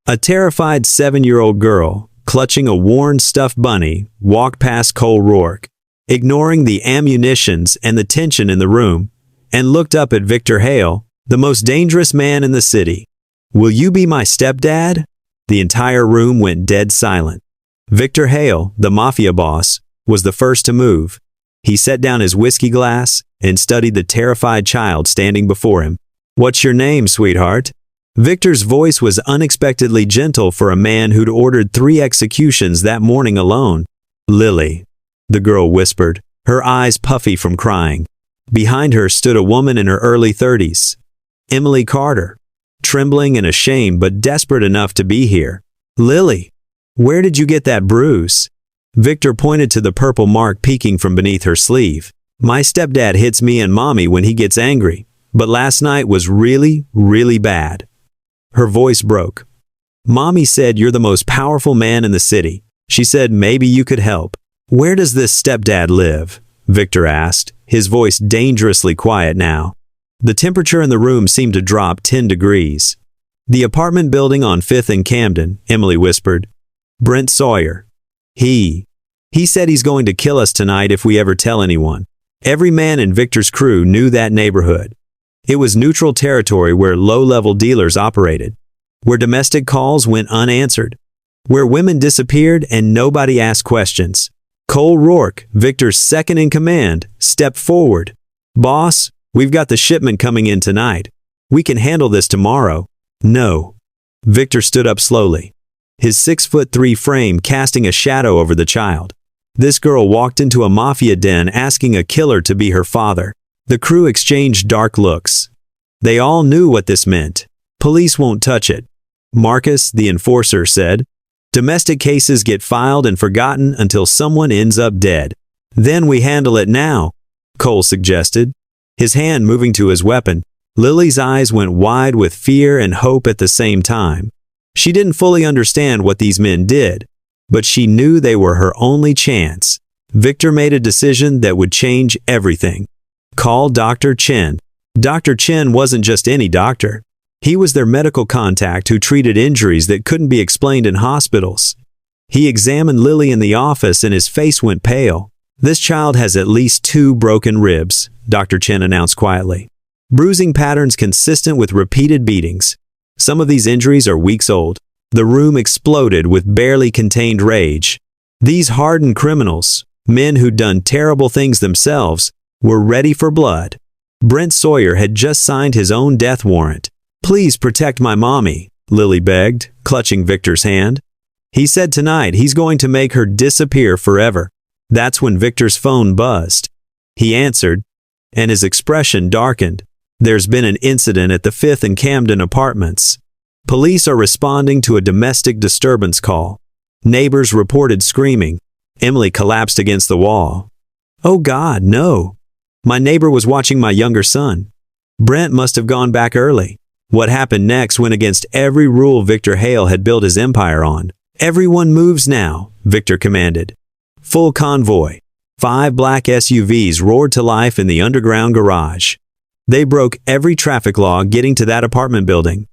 A terrified 7-year-old girl, clutching a worn stuffed bunny, walked past Cole Rourke, ignoring the ammunitions and the tension in the room, and looked up at Victor Hale, the most dangerous man in the city. "Will you be my stepdad?" The entire room went dead silent. Victor Hale, the Mafia boss, was the first to move. He set down his whiskey glass and studied the terrified child standing before him. "What's your name, sweetheart?" Victor's voice was unexpectedly gentle for a man who'd ordered 3 executions that morning alone. "Lily," the girl whispered, her eyes puffy from crying. Behind her stood a woman in her early 30s. Emily Carter, trembling and ashamed but desperate enough to be here. "Lily, where did you get that bruise?" Victor pointed to the purple mark peeking from beneath her sleeve. "My stepdad hits me and mommy when he gets angry, but last night was really, really bad." Her voice broke. "Mommy said you're the most powerful man in the city. She said maybe you could help." "Where does this stepdad live?" Victor asked, his voice dangerously quiet now. The temperature in the room seemed to drop 10 degrees. "The apartment building on 5th and Camden," Emily whispered. "Brent Sawyer. He said he's going to kill us tonight if we ever tell anyone." Every man in Victor's crew knew that neighborhood. It was neutral territory where low-level dealers operated, where domestic calls went unanswered, where women disappeared and nobody asked questions. Cole Rourke, Victor's second-in-command, stepped forward. "Boss, we've got the shipment coming in tonight. We can handle this tomorrow." "No." Victor stood up slowly, his 6'3" frame casting a shadow over the child. This girl walked into a mafia den asking a killer to be her father. The crew exchanged dark looks. They all knew what this meant. "Police won't touch it," Marcus, the enforcer, said. "Domestic cases get filed and forgotten until someone ends up dead. Then we handle it now," Cole suggested, his hand moving to his weapon. Lily's eyes went wide with fear and hope at the same time. She didn't fully understand what these men did, but she knew they were her only chance. Victor made a decision that would change everything. "Call Dr. Chen." Dr. Chen wasn't just any doctor. He was their medical contact who treated injuries that couldn't be explained in hospitals. He examined Lily in the office and his face went pale. "This child has at least 2 broken ribs," Dr. Chen announced quietly. "Bruising patterns consistent with repeated beatings. Some of these injuries are weeks old." The room exploded with barely contained rage. These hardened criminals, men who'd done terrible things themselves, were ready for blood. Brent Sawyer had just signed his own death warrant. "Please protect my mommy," Lily begged, clutching Victor's hand. "He said tonight he's going to make her disappear forever." That's when Victor's phone buzzed. He answered, and his expression darkened. "There's been an incident at the 5th and Camden apartments. Police are responding to a domestic disturbance call." Neighbors reported screaming. Emily collapsed against the wall. "Oh God, no. My neighbor was watching my younger son. Brent must have gone back early." What happened next went against every rule Victor Hale had built his empire on. "Everyone moves now," Victor commanded. Full convoy. 5 black SUVs roared to life in the underground garage. They broke every traffic law getting to that apartment building.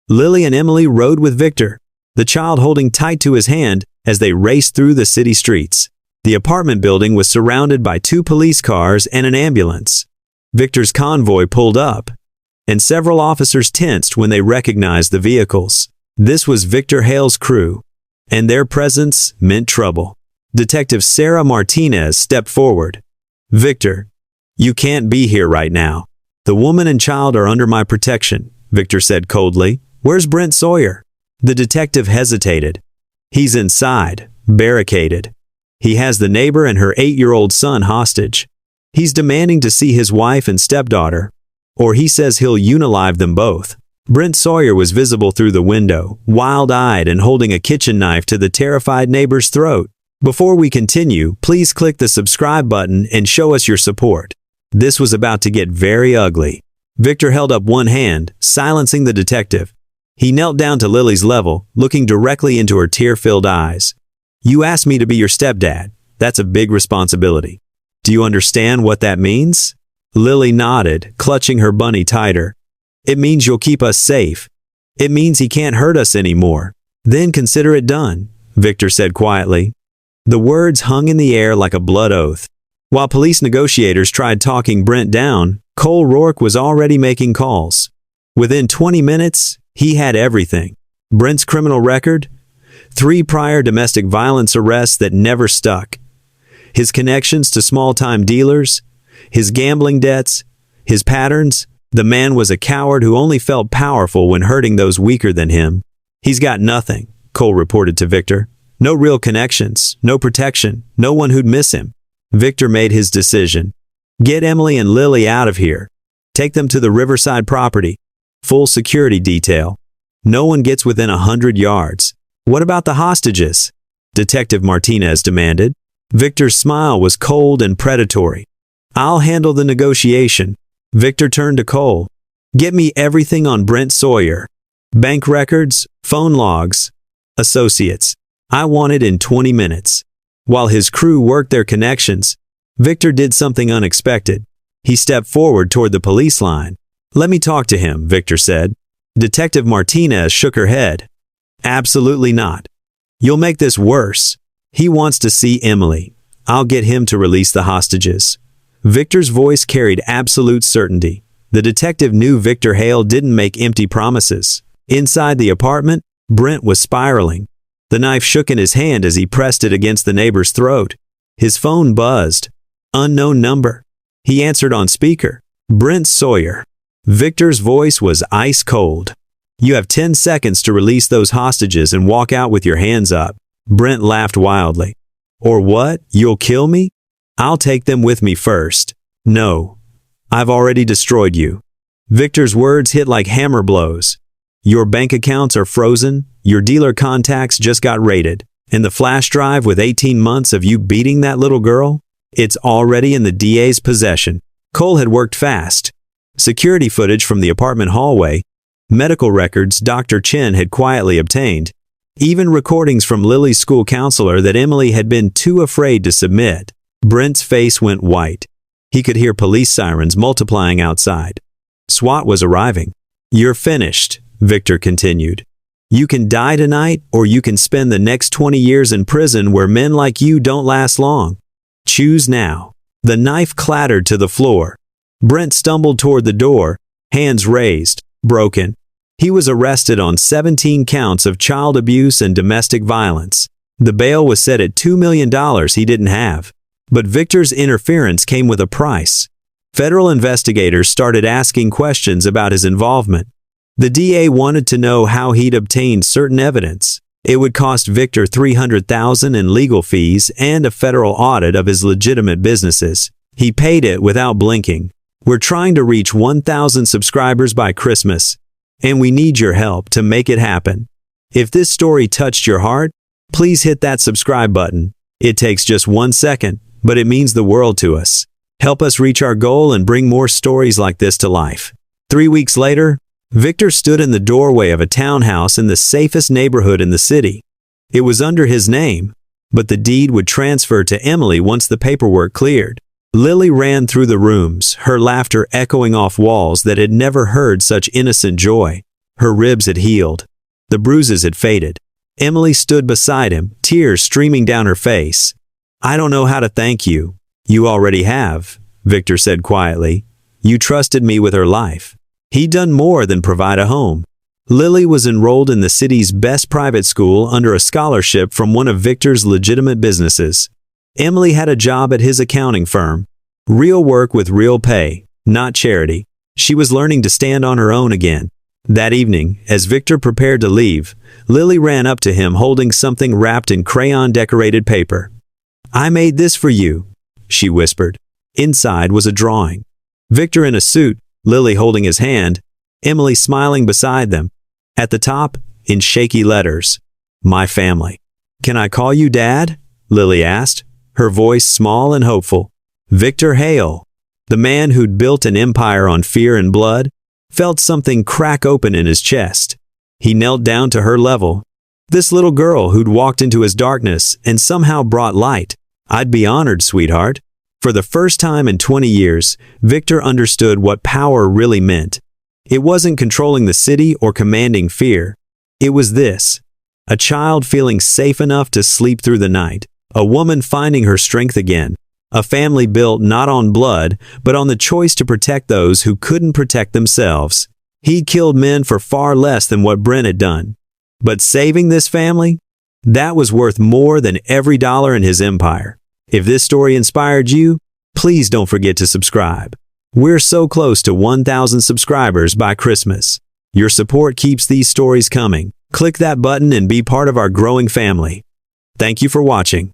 Lily and Emily rode with Victor, the child holding tight to his hand as they raced through the city streets. The apartment building was surrounded by 2 police cars and an ambulance. Victor's convoy pulled up, and several officers tensed when they recognized the vehicles. This was Victor Hale's crew, and their presence meant trouble. Detective Sarah Martinez stepped forward. "Victor, you can't be here right now. The woman and child are under my protection," Victor said coldly. "Where's Brent Sawyer?" The detective hesitated. "He's inside, barricaded. He has the neighbor and her 8-year-old son hostage. He's demanding to see his wife and stepdaughter, or he says he'll unalive them both." Brent Sawyer was visible through the window, wild-eyed and holding a kitchen knife to the terrified neighbor's throat. Before we continue, please click the subscribe button and show us your support. This was about to get very ugly. Victor held up one hand, silencing the detective. He knelt down to Lily's level, looking directly into her tear-filled eyes. "You asked me to be your stepdad. That's a big responsibility. Do you understand what that means?" Lily nodded, clutching her bunny tighter. "It means you'll keep us safe. It means he can't hurt us anymore." Then consider it done, Victor said quietly. The words hung in the air like a blood oath. While police negotiators tried talking Brent down, Cole Rourke was already making calls. Within 20 minutes, he had everything. Brent's criminal record, 3 prior domestic violence arrests that never stuck, his connections to small-time dealers, his gambling debts, his patterns. The man was a coward who only felt powerful when hurting those weaker than him. He's got nothing, Cole reported to Victor. No real connections, no protection, no one who'd miss him. Victor made his decision. Get Emily and Lily out of here. Take them to the Riverside property. Full security detail. No one gets within 100 yards. What about the hostages? Detective Martinez demanded. Victor's smile was cold and predatory. I'll handle the negotiation. Victor turned to Cole. Get me everything on Brent Sawyer. Bank records, phone logs, associates. I want it in 20 minutes. While his crew worked their connections, Victor did something unexpected. He stepped forward toward the police line. Let me talk to him, Victor said. Detective Martinez shook her head. Absolutely not. You'll make this worse. He wants to see Emily. I'll get him to release the hostages. Victor's voice carried absolute certainty. The detective knew Victor Hale didn't make empty promises. Inside the apartment, Brent was spiraling. The knife shook in his hand as he pressed it against the neighbor's throat. His phone buzzed. Unknown number. He answered on speaker. Brent Sawyer. Victor's voice was ice cold. You have 10 seconds to release those hostages and walk out with your hands up. Brent laughed wildly. Or what? You'll kill me? I'll take them with me first. No. I've already destroyed you. Victor's words hit like hammer blows. Your bank accounts are frozen, your dealer contacts just got raided, and the flash drive with 18 months of you beating that little girl? It's already in the DA's possession. Cole had worked fast. Security footage from the apartment hallway, medical records Dr. Chen had quietly obtained, even recordings from Lily's school counselor that Emily had been too afraid to submit. Brent's face went white. He could hear police sirens multiplying outside. SWAT was arriving. You're finished, Victor continued. You can die tonight, or you can spend the next 20 years in prison where men like you don't last long. Choose now. The knife clattered to the floor. Brent stumbled toward the door, hands raised, broken. He was arrested on 17 counts of child abuse and domestic violence. The bail was set at $2 million he didn't have. But Victor's interference came with a price. Federal investigators started asking questions about his involvement. The DA wanted to know how he'd obtained certain evidence. It would cost Victor $300,000 in legal fees and a federal audit of his legitimate businesses. He paid it without blinking. We're trying to reach 1,000 subscribers by Christmas, and we need your help to make it happen. If this story touched your heart, please hit that subscribe button. It takes just 1 second, but it means the world to us. Help us reach our goal and bring more stories like this to life. 3 weeks later, Victor stood in the doorway of a townhouse in the safest neighborhood in the city. It was under his name, but the deed would transfer to Emily once the paperwork cleared. Lily ran through the rooms, her laughter echoing off walls that had never heard such innocent joy. Her ribs had healed. The bruises had faded. Emily stood beside him, tears streaming down her face. I don't know how to thank you. You already have, Victor said quietly. You trusted me with her life. He'd done more than provide a home. Lily was enrolled in the city's best private school under a scholarship from one of Victor's legitimate businesses. Emily had a job at his accounting firm. Real work with real pay, not charity. She was learning to stand on her own again. That evening, as Victor prepared to leave, Lily ran up to him holding something wrapped in crayon-decorated paper. I made this for you, she whispered. Inside was a drawing. Victor in a suit, Lily holding his hand, Emily smiling beside them. At the top, in shaky letters, My family. Can I call you Dad? Lily asked, her voice small and hopeful. Victor Hale, the man who'd built an empire on fear and blood, felt something crack open in his chest. He knelt down to her level. This little girl who'd walked into his darkness and somehow brought light. I'd be honored, sweetheart. For the first time in 20 years, Victor understood what power really meant. It wasn't controlling the city or commanding fear. It was this: A child feeling safe enough to sleep through the night. A woman finding her strength again. A family built not on blood, but on the choice to protect those who couldn't protect themselves. He'd killed men for far less than what Brent had done. But saving this family? That was worth more than every dollar in his empire. If this story inspired you, please don't forget to subscribe. We're so close to 1,000 subscribers by Christmas. Your support keeps these stories coming. Click that button and be part of our growing family. Thank you for watching.